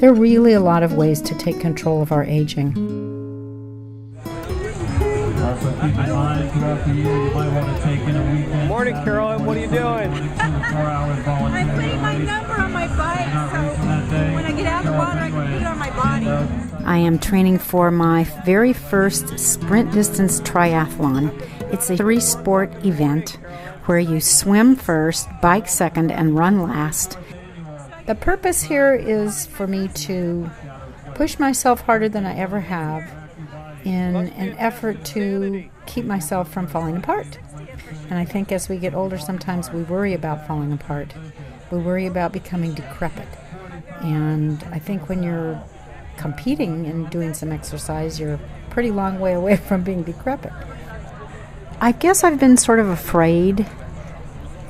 There are really a lot of ways to take control of our aging. Also keep in mind throughout the year you might want to take in a weekend. Morning, Carolyn. What are you doing? I'm putting my number on my bike, so when I get out of the water, I can put it on my body. I am training for my very first sprint distance triathlon. It's a 3-sport event where you swim first, bike second, and run last. The purpose here is for me to push myself harder than I ever have in an effort to keep myself from falling apart. And I think as we get older, sometimes we worry about falling apart. We worry about becoming decrepit. And I think when you're competing and doing some exercise, you're a pretty long way away from being decrepit. I guess I've been sort of afraid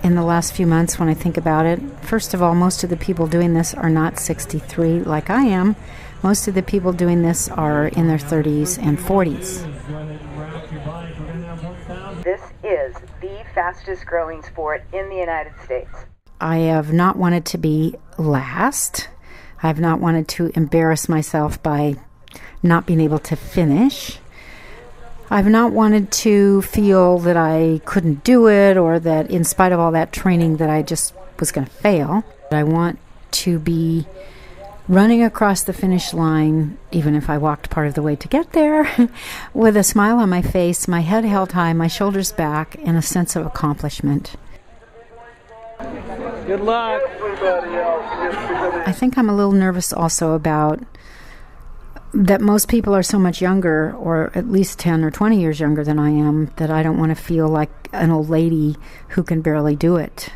in the last few months when I think about it. First of all, most of the people doing this are not 63 like I am. Most of the people doing this are in their 30s and 40s. This is the fastest growing sport in the United States. I have not wanted to be last. I've not wanted to embarrass myself by not being able to finish. I've not wanted to feel that I couldn't do it or that in spite of all that training that I just was going to fail. I want to be running across the finish line, even if I walked part of the way to get there, with a smile on my face, my head held high, my shoulders back, and a sense of accomplishment. Good luck. I think I'm a little nervous also about that most people are so much younger, or at least 10 or 20 years younger than I am, that I don't want to feel like an old lady who can barely do it.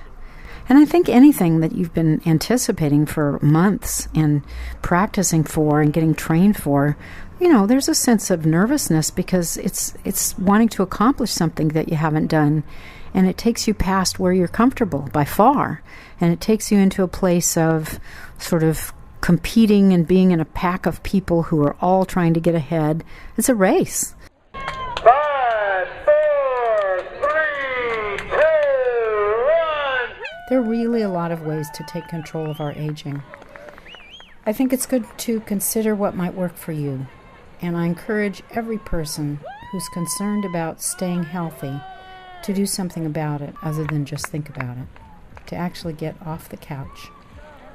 And I think anything that you've been anticipating for months and practicing for and getting trained for, you know, there's a sense of nervousness because it's wanting to accomplish something that you haven't done. And it takes you past where you're comfortable by far. And it takes you into a place of sort of competing and being in a pack of people who are all trying to get ahead. It's a race. 5, 4, 3, 2, 1. There are really a lot of ways to take control of our aging. I think it's good to consider what might work for you. And I encourage every person who's concerned about staying healthy to do something about it other than just think about it. To actually get off the couch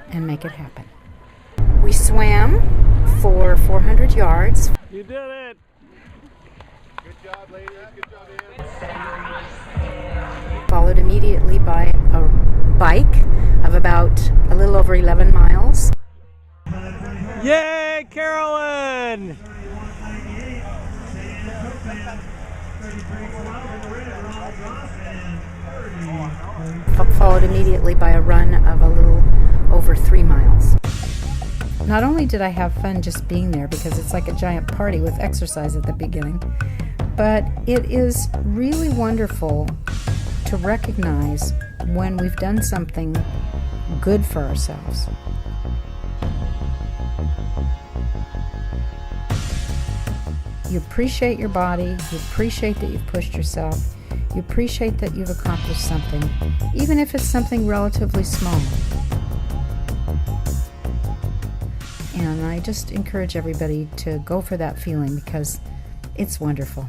and make it happen. We swam for 400 yards. You did it. Good job, ladies. Good job, Ann. Followed immediately by a bike of about a little over 11 miles. Yay, Carolyn! Followed immediately by a run of a little over 3 miles. Not only did I have fun just being there because it's like a giant party with exercise at the beginning, but it is really wonderful to recognize when we've done something good for ourselves. You appreciate your body, you appreciate that you've pushed yourself, you appreciate that you've accomplished something, even if it's something relatively small. And I just encourage everybody to go for that feeling because it's wonderful.